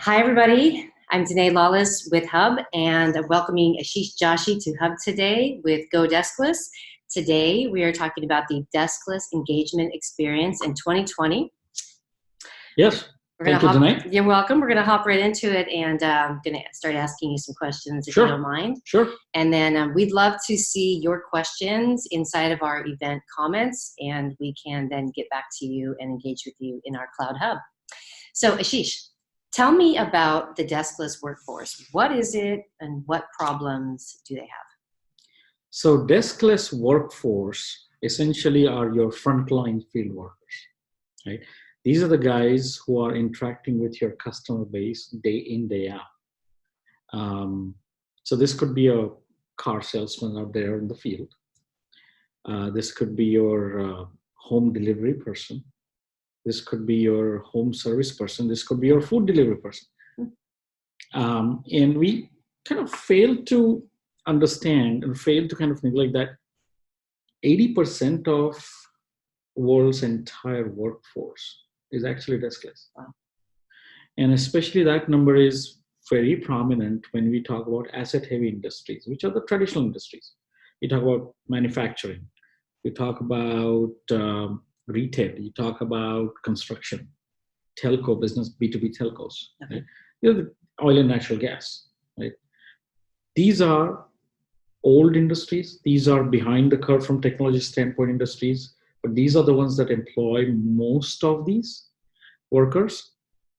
Hi, everybody. I'm Danae Lawless with Hub, and I'm welcoming Ashish Joshi to Hub today with goDeskless. Today, we are talking about the Deskless Engagement Experience in 2020. Yes. Thank you, Danae. You're welcome. We're going to hop right into it, and I'm going to start asking you some questions if you don't mind. Sure. And then we'd love to see your questions inside of our event comments, and we can then get back to you and engage with you in our Cloud Hub. So, Ashish, tell me about the Deskless workforce. What is it and what problems do they have? So Deskless workforce essentially are your frontline field workers, right? These are the guys who are interacting with your customer base day in, day out. So this could be a car salesman out there in the field. This could be your home delivery person. This could be your home service person. This could be your food delivery person. And we kind of fail to understand and fail to kind of neglect that 80% of world's entire workforce is actually deskless. Wow. And especially that number is very prominent when we talk about asset-heavy industries, which are the traditional industries. We talk about manufacturing. We talk about retail, you talk about construction, telco business, B2B telcos, right? The oil and natural gas, right? These are old industries. These are behind the curve from technology standpoint industries, but these are the ones that employ most of these workers.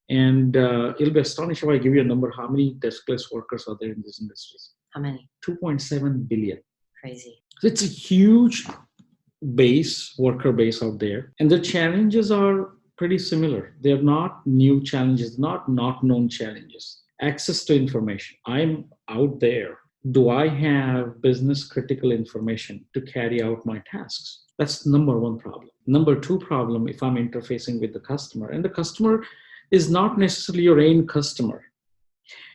And you'll be astonished if I give you a number, how many deskless workers are there in these industries? How many? 2.7 billion. Crazy. So it's a huge worker base out there, and the challenges are pretty similar. They're not new challenges, not known challenges. Access to information. I'm out there. Do I have business critical information to carry out my tasks? That's number one problem. Number two problem, if I'm interfacing with the customer, and the customer is not necessarily your end customer.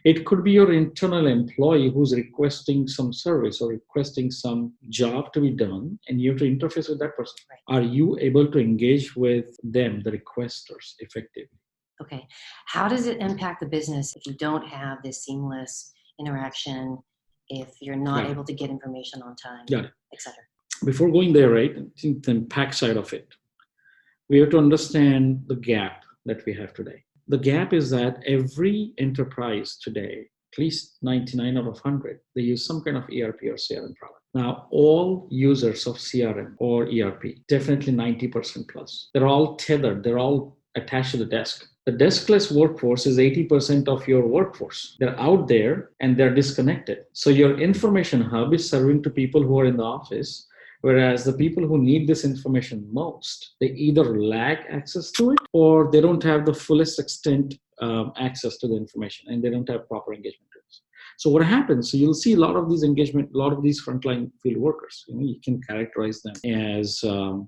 It could be your internal employee who's requesting some service or requesting some job to be done, and you have to interface with that person. Right. Are you able to engage with them, the requesters, effectively? Okay. How does it impact the business if you don't have this seamless interaction, if you're not able to get information on time, etc.? Before going there, right, I think the impact side of it, we have to understand the gap that we have today. The gap is that every enterprise today, at least 99 out of 100, they use some kind of ERP or CRM product. Now, all users of CRM or ERP, definitely 90% plus, they're all tethered, they're all attached to the desk. The deskless workforce is 80% of your workforce. They're out there and they're disconnected. So your information hub is serving to people who are in the office, whereas the people who need this information most, they either lack access to it or they don't have the fullest extent access to the information, and they don't have proper engagement tools. So what happens? So you'll see a lot of these frontline field workers. You can characterize them as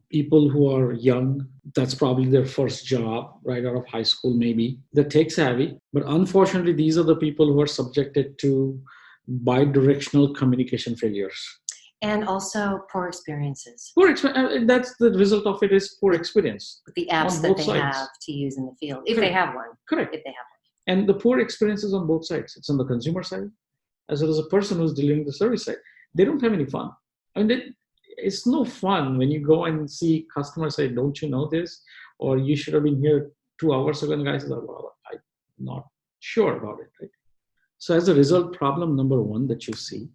people who are young. That's probably their first job right out of high school, maybe. They're tech savvy, but unfortunately, these are the people who are subjected to bi-directional communication failures. And also poor experiences. That's the result of it is poor experience. With the apps that they have to use in the field, if they have one. Correct. If they have one. And the poor experiences on both sides. It's on the consumer side, as well as a person who's delivering the service side. They don't have any fun. I mean, it's no fun when you go and see customers say, "Don't you know this?" Or "You should have been here 2 hours ago." And the guy says, "Well, I'm not sure about it." Right? So as a result, problem number one that you see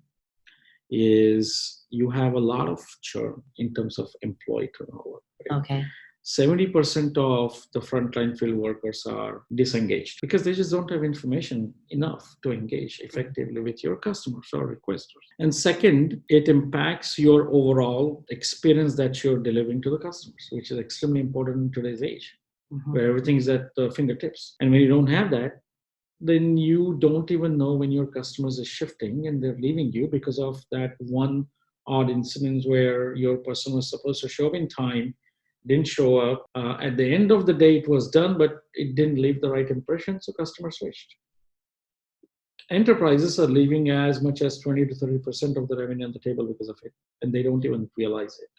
is you have a lot of churn in terms of employee turnover. Right? Okay. 70% of the frontline field workers are disengaged because they just don't have information enough to engage effectively with your customers or requesters. And second, it impacts your overall experience that you're delivering to the customers, which is extremely important in today's age, where everything is at the fingertips. And when you don't have that, then you don't even know when your customers are shifting and they're leaving you because of that one odd incident where your person was supposed to show up in time, didn't show up. At the end of the day, it was done, but it didn't leave the right impression, so customers switched. Enterprises are leaving as much as 20 to 30% of the revenue on the table because of it, and they don't even realize it.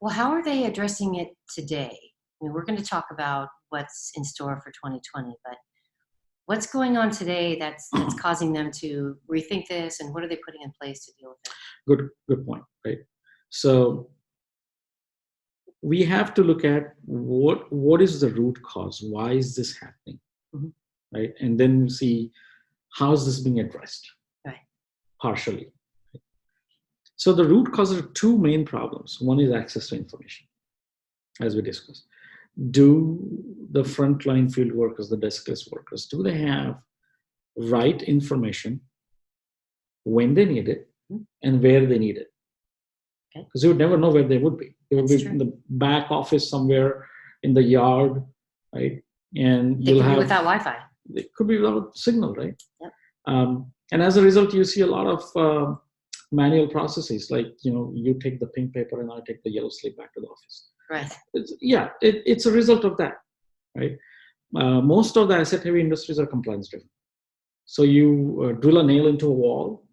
Well, how are they addressing it today? I mean, we're going to talk about what's in store for 2020, but What's going on today that's causing them to rethink this, and what are they putting in place to deal with it? Good point, right? So we have to look at what is the root cause. Why is this happening, right? And then see how is this being addressed, right? Partially. So the root cause are two main problems. One is access to information, as we discussed. Do the frontline field workers, the deskless workers, do they have right information when they need it and where they need it? Because you would never know where they would be. They would be in the back office somewhere in the yard, right? And they could be without Wi-Fi. It could be without signal, right? Yep. And as a result, you see a lot of manual processes, like you take the pink paper and I take the yellow slip back to the office. Right. It's a result of that, right? Most of the asset-heavy industries are compliance-driven. So you drill a nail into a wall,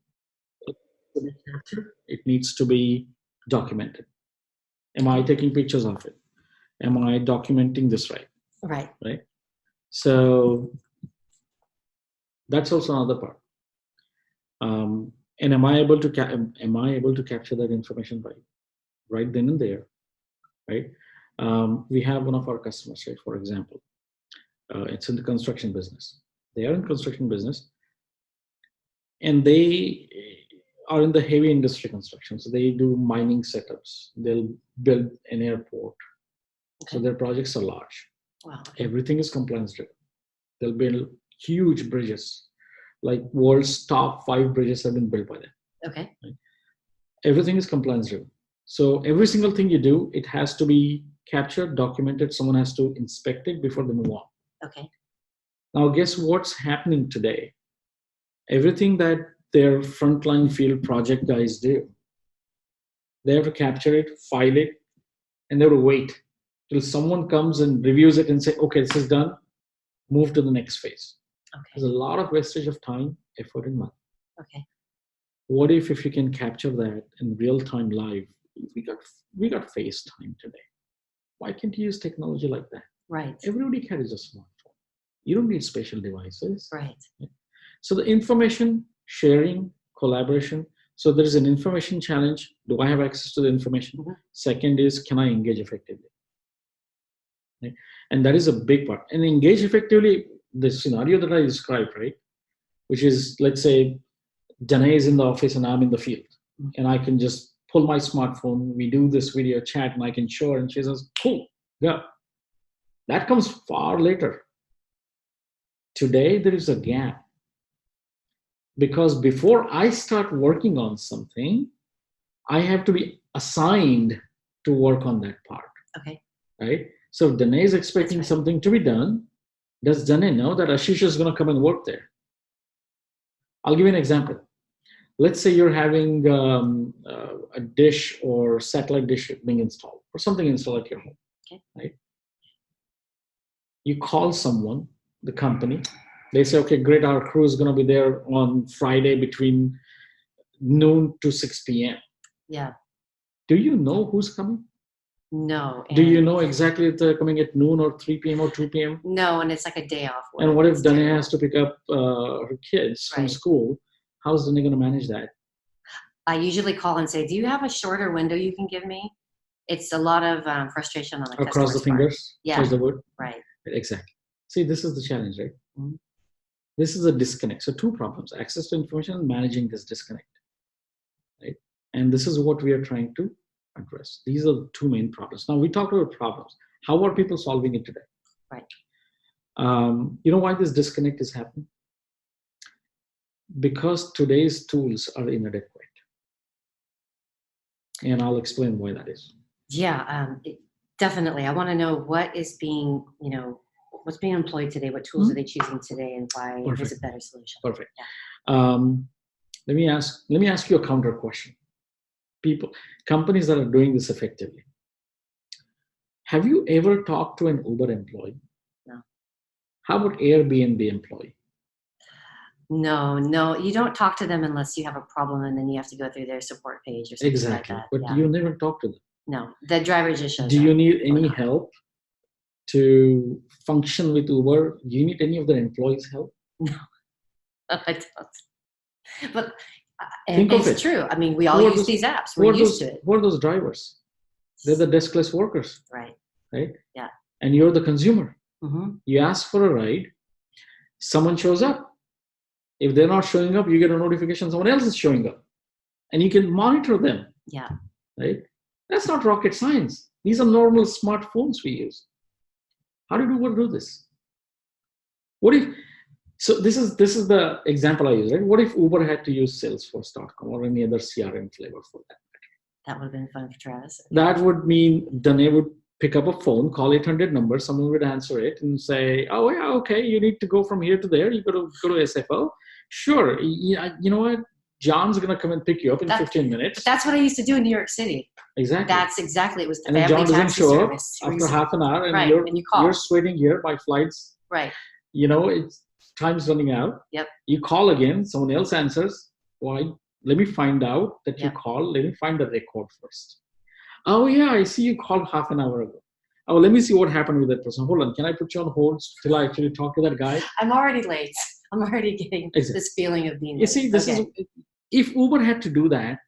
it needs to be documented. Am I taking pictures of it? Am I documenting this right? Right. Right. So that's also another part. And am I able to capture that information right then and there? Right. We have one of our customers, right? For example, it's in the construction business. They are in construction business, and they are in the heavy industry construction. So they do mining setups. They'll build an airport. Okay. So their projects are large. Wow. Everything is compliance driven. They'll build huge bridges, like world's top 5 bridges have been built by them. Okay. Right? Everything is compliance driven. So every single thing you do, it has to be captured, documented. Someone has to inspect it before they move on. Okay. Now, guess what's happening today? Everything that their frontline field project guys do, they have to capture it, file it, and they have to wait till someone comes and reviews it and say, okay, this is done, move to the next phase. Okay. There's a lot of wastage of time, effort, and money. Okay. What if you can capture that in real time live? We got FaceTime today. Why can't you use technology like that? Right. Everybody carries a smartphone. You don't need special devices. Right. So the information sharing, collaboration. So there is an information challenge. Do I have access to the information? Mm-hmm. Second is, can I engage effectively? Right? And that is a big part. And engage effectively, the scenario that I described, right? Which is, let's say, Danae is in the office and I'm in the field. Mm-hmm. And I can just pull my smartphone, we do this video chat, and I can show her, and she says, cool, go. That comes far later. Today, there is a gap. Because before I start working on something, I have to be assigned to work on that part. Okay. Right? So if Danae is expecting something to be done, does Danae know that Ashish is going to come and work there? I'll give you an example. Let's say you're having a dish or satellite dish being installed, or something installed at your home. Okay. Right? You call someone, the company. They say, okay, great, our crew is going to be there on Friday between noon to 6 p.m. Yeah. Do you know who's coming? No. Do you know exactly if they're coming at noon or 3 p.m. or 2 p.m.? No, and it's like a day off. And what if Danae has to pick up her kids from school? How's Danae going to manage that? I usually call and say, do you have a shorter window you can give me? It's a lot of frustration on the across the fingers? Yeah. Across the wood? Right. Exactly. See, this is the challenge, right? Mm-hmm. This is a disconnect. So 2 problems, access to information and managing this disconnect, right? And this is what we are trying to address. These are the 2 main problems. Now we talked about problems. How are people solving it today? Right. You know why this disconnect is happening? Because today's tools are inadequate. And I'll explain why that is. Yeah, definitely. I want to know what is being, what's being employed today, what tools are they choosing today, and why is a better solution. Perfect. Yeah. Let me ask you a counter question. Companies that are doing this effectively. Have you ever talked to an Uber employee? No. How about Airbnb employee? No, you don't talk to them unless you have a problem, and then you have to go through their support page or something like that. But you never talk to them. No, the driver just shows up. Do you need any help to function with Uber? Do you need any of their employees' help? No, I don't. But Think of it's it. true. I mean, we all Who are use those, these apps. who We're are used those, to it. who are those drivers? They're the deskless workers, Right. right? Yeah. And you're the consumer. Mm-hmm. You ask for a ride, someone shows up. If they're not showing up, you get a notification someone else is showing up. And you can monitor them, Yeah. right? That's not rocket science. These are normal smartphones we use. How did Uber do this? What if, so this is the example I use, right? What if Uber had to use Salesforce.com or any other CRM flavor for that? That would have been fun for Travis. That would mean Dane would pick up a phone, call 800 numbers, someone would answer it and say, oh yeah, okay, you need to go from here to there. You got to go to SFO. Sure, you know what? John's going to come and pick you up in 15 minutes. But that's what I used to do in New York City. Exactly. That's exactly, it was the and then family John doesn't taxi show service. up after half an hour and right, you're, and you call. you're sweating here, my flight's, right. You know, it's time's running out. Yep. You call again, someone else answers. Why? Let me find out that you Yep. called. Let me find the record first. Oh yeah, I see you called half an hour ago. Oh, let me see what happened with that person. Hold on, can I put you on hold till I actually talk to that guy? I'm already late. I'm already getting this feeling of being late. You see, this is, if Uber had to do that,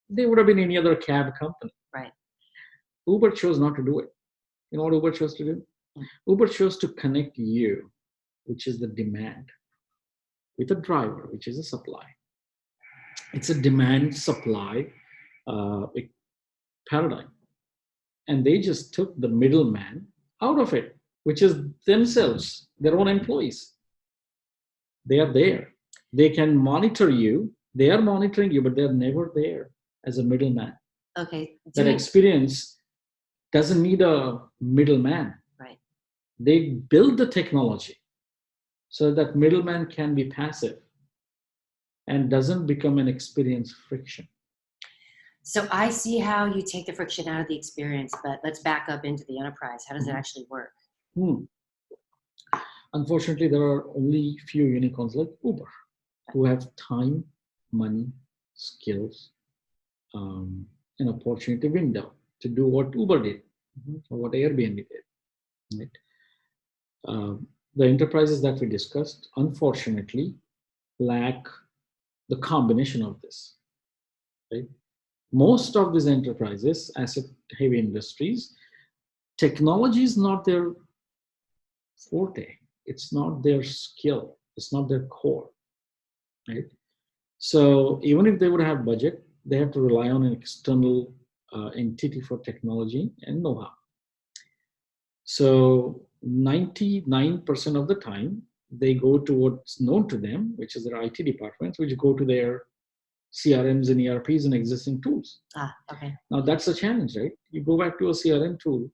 there would have been any other cab company. Right. Uber chose not to do it. You know what Uber chose to do? Uber chose to connect you, which is the demand, with a driver, which is a supply. It's a demand supply paradigm. And they just took the middleman out of it, which is themselves, their own employees. They are there. They can monitor you. They are monitoring you, but they're never there as a middleman. Okay. That experience doesn't need a middleman. Right. They build the technology so that middleman can be passive and doesn't become an experience friction. So I see how you take the friction out of the experience, but let's back up into the enterprise. How does it actually work? Unfortunately, there are only few unicorns like Uber who have time, money, skills, an opportunity window to do what Uber did or what Airbnb did. Right? The enterprises that we discussed, unfortunately, lack the combination of this. Right? Most of these enterprises, asset-heavy industries, technology is not their forte. It's not their skill. It's not their core. Right? So even if they would have budget, they have to rely on an external entity for technology and know-how. So 99% of the time, they go to what's known to them, which is their IT departments, which go to their CRMs and ERPs and existing tools. Okay. Now that's a challenge, right? You go back to a CRM tool,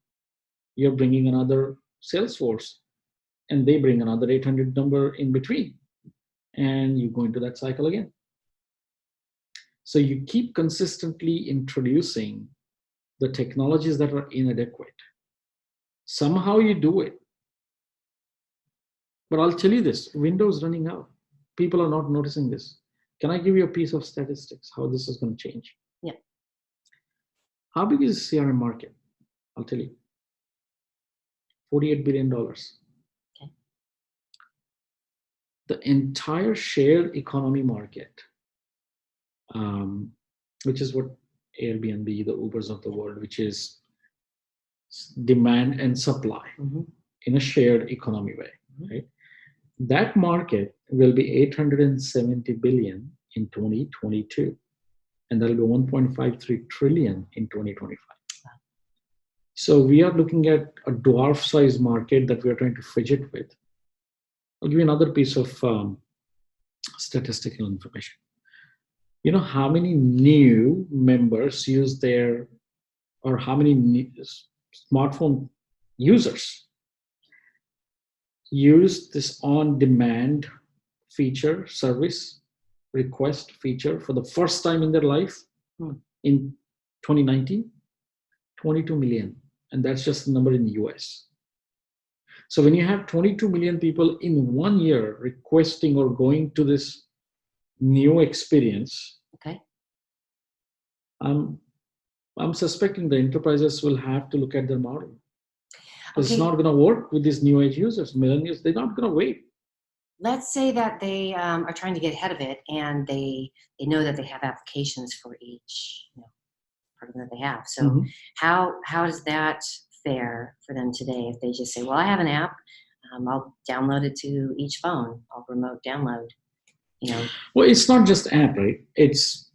you're bringing another Salesforce, and they bring another 800 number in between, and you go into that cycle again. So you keep consistently introducing the technologies that are inadequate. Somehow you do it. But I'll tell you this, Windows running out. People are not noticing this. Can I give you a piece of statistics, how this is going to change? Yeah. How big is the CRM market? I'll tell you. $48 billion. Okay. The entire shared economy market, which is what Airbnb, the Ubers of the world, which is demand and supply in a shared economy way, right? That market will be 870 billion in 2022, and that'll be 1.53 trillion in 2025. So we are looking at a dwarf-sized market that we are trying to fidget with. I'll give you another piece of statistical information. You know how many new members use their, or how many smartphone users use this on-demand feature, service, request feature for the first time in their life in 2019? 22 million. And that's just the number in the US. So when you have 22 million people in 1 year requesting or going to this new experience, okay, I'm suspecting the enterprises will have to look at their model. Because it's not going to work with these new age users, millennials, they're not going to wait. let's say that they are trying to get ahead of it, and they know that they have applications for each program that they have. So Mhm. how does that fare for them today if they just say, well, I have an app, I'll download it to each phone, I'll remote download, you know. Well, it's not just app, right? It's,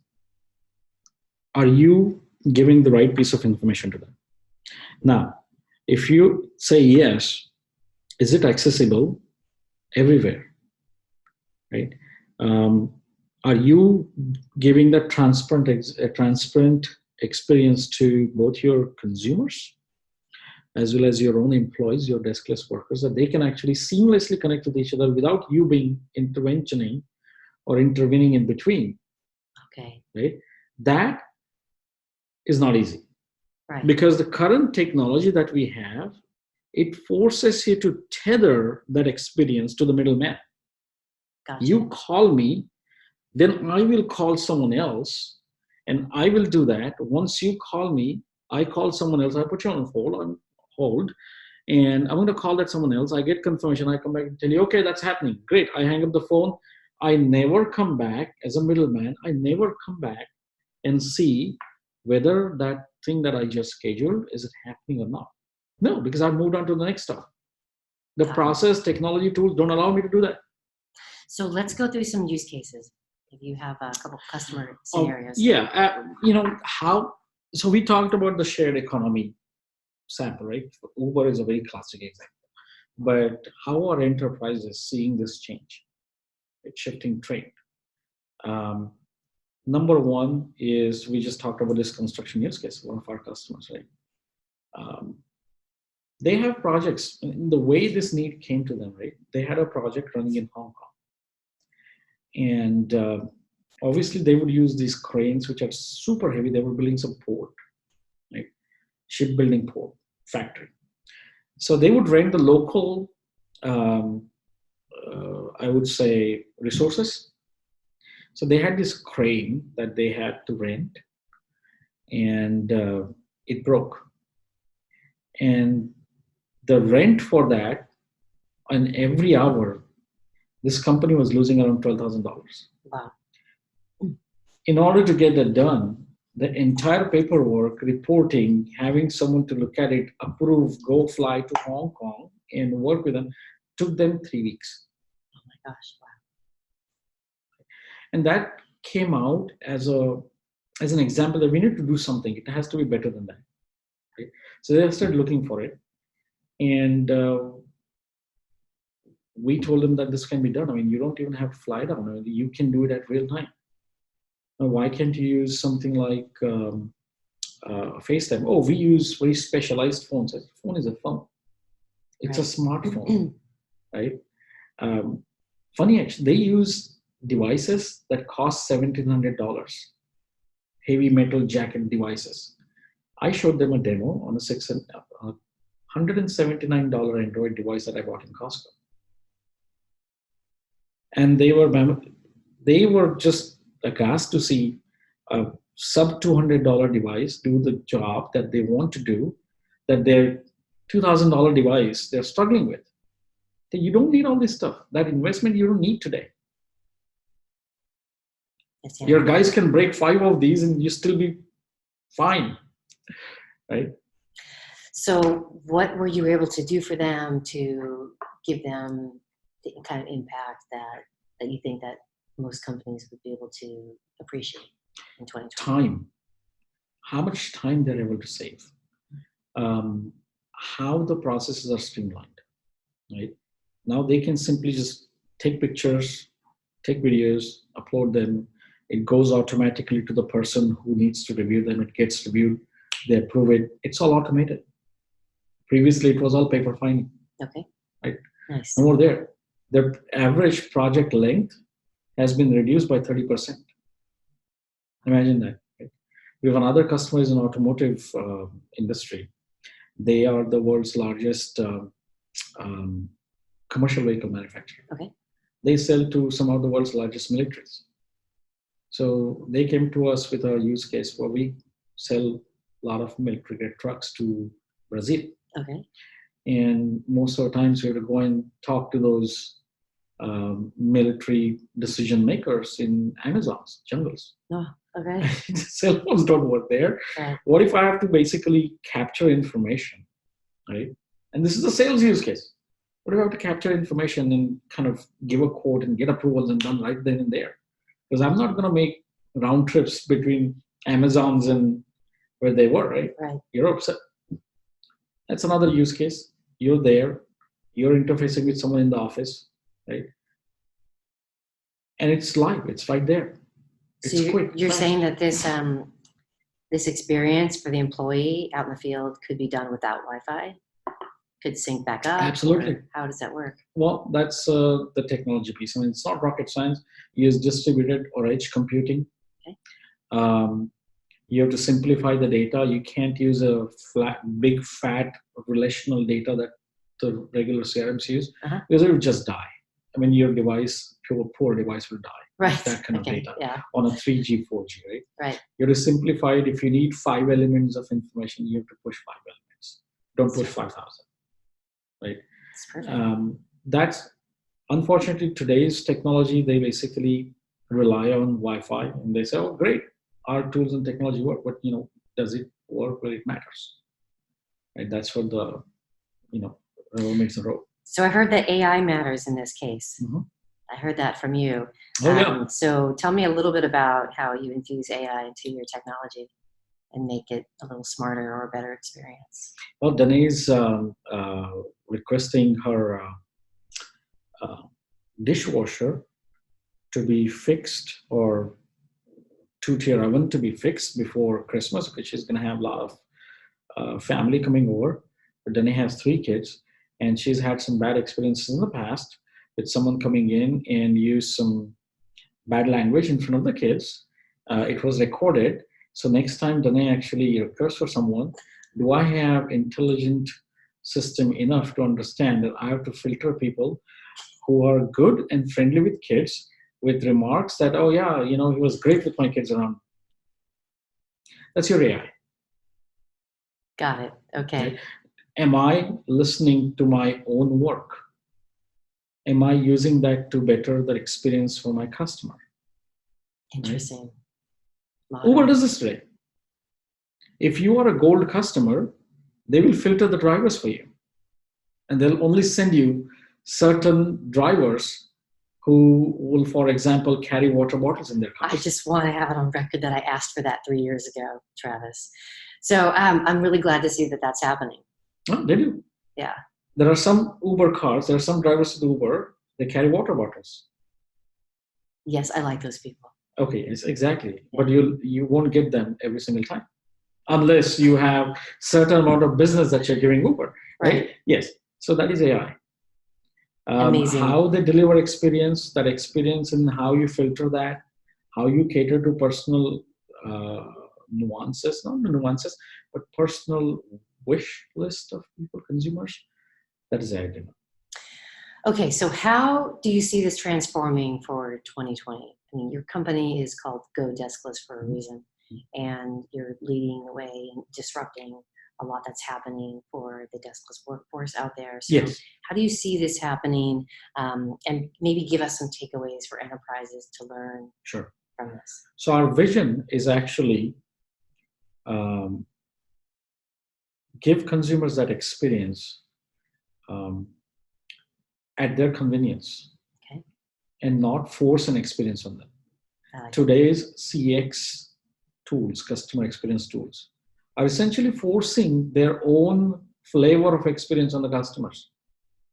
are you giving the right piece of information to them? Now, if you say yes, is it accessible everywhere, right? Um, are you giving that transparent experience to both your consumers as well as your own employees, your deskless workers, that they can actually seamlessly connect with each other without you being interventioning or intervening in between, Okay. right? That is not easy, Right. because the current technology that we have, it forces you to tether that experience to the middleman. Gotcha. You call me, then I will call someone else, and I will do that. Once you call me, I call someone else, I put you on hold, and I'm going to call that someone else. I get confirmation, I come back and tell you, okay, that's happening. Great. I hang up the phone. I never come back as a middleman. I never come back and see whether that thing that I just scheduled, is it happening or not? No, because I've moved on to the next stuff. The Got it. process technology tools don't allow me to do that. So let's go through some use cases. If you have a couple customer scenarios. How, so we talked about the shared economy sample, right? Uber is a very classic example. But how are enterprises seeing this change? It's shifting trend. Number one is, we just talked about this construction use case, one of our customers, right? They have projects. In the way this need came to them, right? They had a project running in Hong Kong. And obviously they would use these cranes, which are super heavy. They were building some port, like shipbuilding port factory. So they would rent the local, I would say, resources. So they had this crane that they had to rent, and it broke. And the rent for that, and every hour, this company was losing around $12,000. Wow. In order to get that done, the entire paperwork, reporting, having someone to look at it, approve, go fly to Hong Kong and work with them, took them 3 weeks. Oh my gosh. Wow. And that came out as an example that we need to do something. It has to be better than that. Right? So they started looking for it. And we told them that this can be done. I mean, you don't even have to fly down. I mean, you can do it at real time. Now, why can't you use something like FaceTime? Oh, we use very specialized phones. A phone is a phone. It's a smartphone, right? Funny, actually, they use devices that cost $1,700, heavy metal jacket devices. I showed them a demo on a $179 Android device that I bought in Costco. And they were just aghast to see a sub $200 device do the job that they want to do, that their $2,000 device they're struggling with. You don't need all this stuff. That investment you don't need today. Yes, Your guys can break 5 of these and you still be fine, right? So what were you able to do for them to give them the kind of impact that you think that most companies would be able to appreciate in 2020? Time. How much time they're able to save. How the processes are streamlined, right? Now they can simply just take pictures, take videos, upload them. It goes automatically to the person who needs to review them. It gets reviewed. They approve it. It's all automated. Previously, it was all paper finding. Okay. Right? Nice. No more there. The average project length has been reduced by 30%. Imagine that. Right? We have another customer in automotive industry. They are the world's largest commercial vehicle manufacturer. Okay. They sell to some of the world's largest militaries. So they came to us with a use case where we sell a lot of military grade trucks to Brazil. Okay. And most of the times we have to go and talk to those military decision makers in Amazon's jungles. Oh, okay. Cell phones don't work there. Right. What if I have to basically capture information, right? And this is a sales use case. What if I have to capture information and kind of give a quote and get approvals and done right then and there? Because I'm not going to make round trips between Amazons and where they were, right? Right. Europe. So that's another use case. You're there. You're interfacing with someone in the office, right? And it's live. It's right there. It's So quick. you're fast. saying that this experience for the employee out in the field could be done without Wi-Fi? Could sync back up? Absolutely. How does that work? Well, that's the technology piece. I mean, it's not rocket science. You use distributed or edge computing. Okay. You have to simplify the data. You can't use a big, fat relational data that the regular CRMs use because it would just die. I mean, your device, poor device will die. Right. That kind of data Yeah. on a 3G, 4G, right? Right. You have to simplify it. If you need 5 elements of information, you have to push 5 elements. Don't push 5,000, right? That's perfect. That's unfortunately today's technology. They basically rely on Wi-Fi, and they say, "Oh, great, our tools and technology work," but does it work where it matters? Right? That's what the rubber meets the road. So I heard that AI matters in this case. Mm-hmm. I heard that from you. Oh, yeah. So tell me a little bit about how you infuse AI into your technology and make it a little smarter or a better experience. Well, Danae's requesting her dishwasher to be fixed, or two-tier oven to be fixed before Christmas, because she's going to have a lot of family coming over. But Danae has 3 kids, and she's had some bad experiences in the past with someone coming in and use some bad language in front of the kids. It was recorded. So next time Danae actually requests for someone, do I have intelligent system enough to understand that I have to filter people who are good and friendly with kids with remarks that, "Oh yeah, he was great with my kids around." That's your AI. Got it. Okay. Right? Am I listening to my own work? Am I using that to better the experience for my customer? Interesting. Right? Uber does this today. If you are a gold customer, they will filter the drivers for you. And they'll only send you certain drivers who will, for example, carry water bottles in their cars. I just want to have it on record that I asked for that 3 years ago, Travis. So I'm really glad to see that that's happening. Oh, they do. Yeah. There are some Uber cars, there are some drivers to the Uber, they carry water bottles. Yes, I like those people. Okay, exactly. Yeah. But you won't get them every single time. Unless you have certain amount of business that you're giving Uber. Right? Yes. So that is AI. Amazing. How they deliver experience, that experience, and how you filter that, how you cater to personal nuances, not the nuances, but personal wish list of people, consumers. That is AI. Okay, so how do you see this transforming for 2020? I mean, your company is called goDeskless for a reason, and you're leading the way and disrupting a lot that's happening for the deskless workforce out there. So yes. How do you see this happening? And maybe give us some takeaways for enterprises to learn from this. So our vision is actually give consumers that experience at their convenience, and not force an experience on them. Today's CX tools, customer experience tools, are essentially forcing their own flavor of experience on the customers,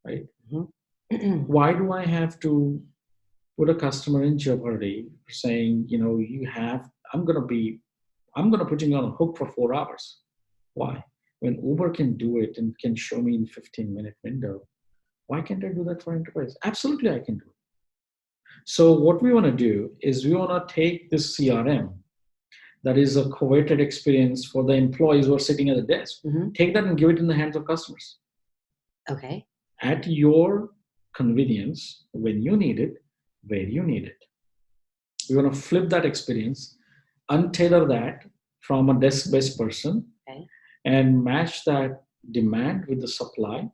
right? Mm-hmm. Why do I have to put a customer in jeopardy saying, I'm going to put you on a hook for 4 hours. Why? When Uber can do it and can show me in 15-minute window, why can't I do that for enterprise? Absolutely, I can do it. So what we want to do is we want to take this CRM that is a coveted experience for the employees who are sitting at the desk, take that and give it in the hands of customers. Okay. At your convenience, when you need it, where you need it. We want to flip that experience, untailor that from a desk-based person, and match that demand with the supply,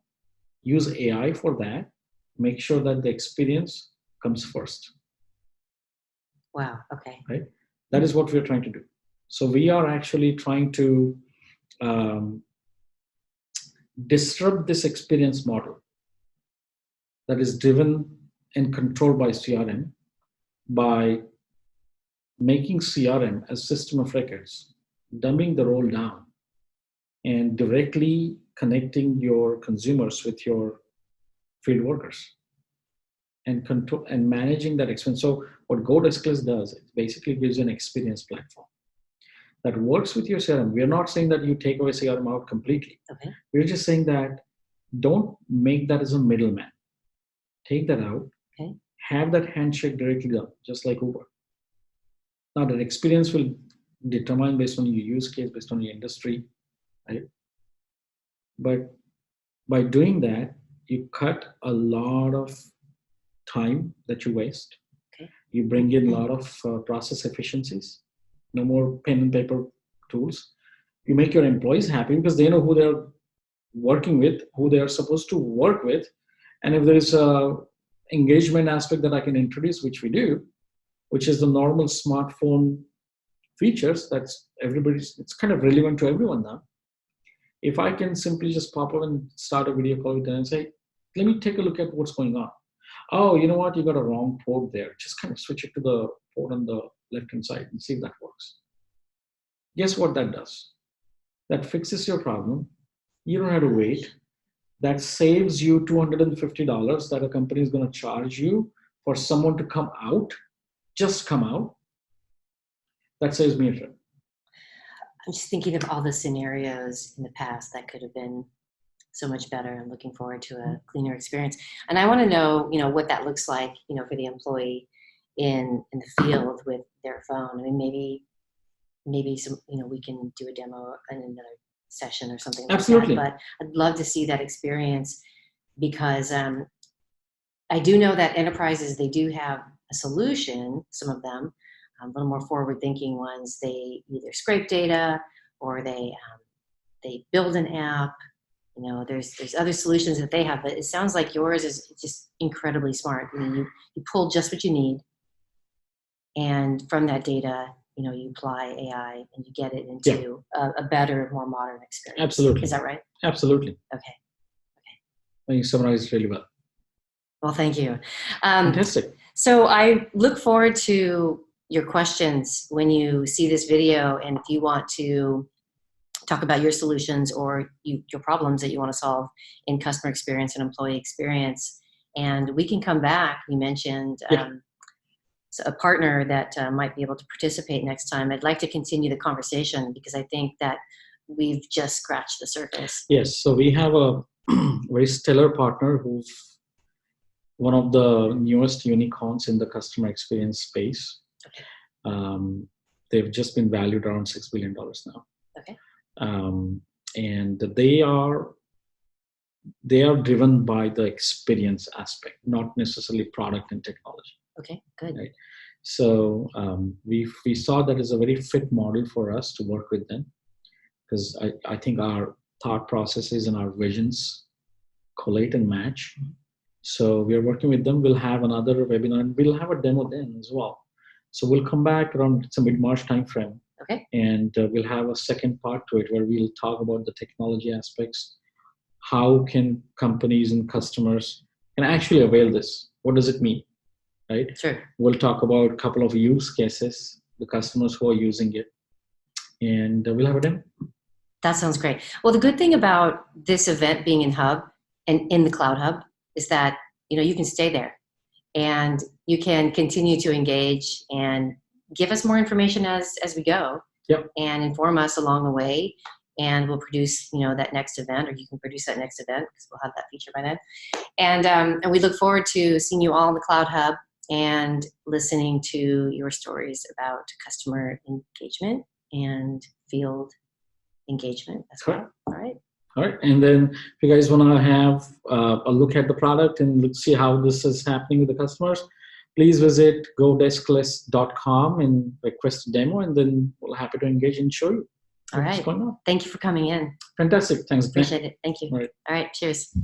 use AI for that, make sure that the experience comes first. Wow. Okay. Right? That is what we're trying to do. So we are actually trying to disrupt this experience model that is driven and controlled by CRM by making CRM as system of records, dumbing the role down, and directly connecting your consumers with your field workers and control and managing that experience. So what goDeskless does, it basically gives you an experience platform that works with your CRM. We're not saying that you take away CRM out completely. Okay. We're just saying that don't make that as a middleman. Take that out. Okay. Have that handshake directly done, just like Uber. Now, the experience will determine based on your use case, based on your industry, right? But by doing that, you cut a lot of time that you waste. Okay. You bring in a lot of process efficiencies. No more pen and paper tools. You make your employees happy because they know who they're working with, who they are supposed to work with. And if there is a engagement aspect that I can introduce, which we do, which is the normal smartphone features, that's it's kind of relevant to everyone now. If I can simply just pop up and start a video call with them and say, let me take a look at what's going on. Oh, you know what? You got a wrong port there. Just kind of switch it to the port on the left-hand side and see if that works. Guess what that does? That fixes your problem. You don't have to wait. That saves you $250 that a company is going to charge you for someone to come out, just come out. That saves me a trip. I'm just thinking of all the scenarios in the past that could have been so much better. I'm looking forward to a cleaner experience. And I want to know, what that looks like, for the employee in the field with their phone. I mean, maybe some, we can do a demo in another session or something like Absolutely. that. But I'd love to see that experience because I do know that enterprises, they do have a solution, some of them, a little more forward-thinking ones. They either scrape data or they build an app. There's other solutions that they have, but it sounds like yours is just incredibly smart. I mean, you pull just what you need, and from that data, you apply AI and you get it into a better, more modern experience. Absolutely. Is that right? Absolutely. Okay. You summarized really well. Well, thank you. Fantastic. So I look forward to your questions when you see this video, and if you want to talk about your solutions or your problems that you want to solve in customer experience and employee experience, and we can come back. You mentioned a partner that might be able to participate next time. I'd like to continue the conversation because I think that we've just scratched the surface. Yes, so we have a very stellar partner who's one of the newest unicorns in the customer experience space. Okay. They've just been valued around $6 billion now. Okay. And they are driven by the experience aspect, not necessarily product and technology. Okay, good. Right? So we saw that as a very fit model for us to work with them, because I think our thought processes and our visions collate and match. So we are working with them. We'll have another webinar and we'll have a demo then as well. So we'll come back around mid-March timeframe. Okay. And we'll have a second part to it where we'll talk about the technology aspects. How can companies and customers can actually avail this? What does it mean? Right? Sure. We'll talk about a couple of use cases, the customers who are using it, and we'll have a demo. That sounds great. Well, the good thing about this event being in Hub and in the Cloud Hub is that you can stay there and you can continue to engage and give us more information as we go. Yep. And inform us along the way, and we'll produce that next event, or you can produce that next event because we'll have that feature by then. And we look forward to seeing you all in the Cloud Hub and listening to your stories about customer engagement and field engagement as well. All right. All right. And then if you guys want to have a look at the product and see how this is happening with the customers, please visit goDeskless.com and request a demo, and then we're happy to engage and show you what's going on. Thank you for coming in. Fantastic. Thanks. Appreciate it. Thank you. All right. All right. Cheers.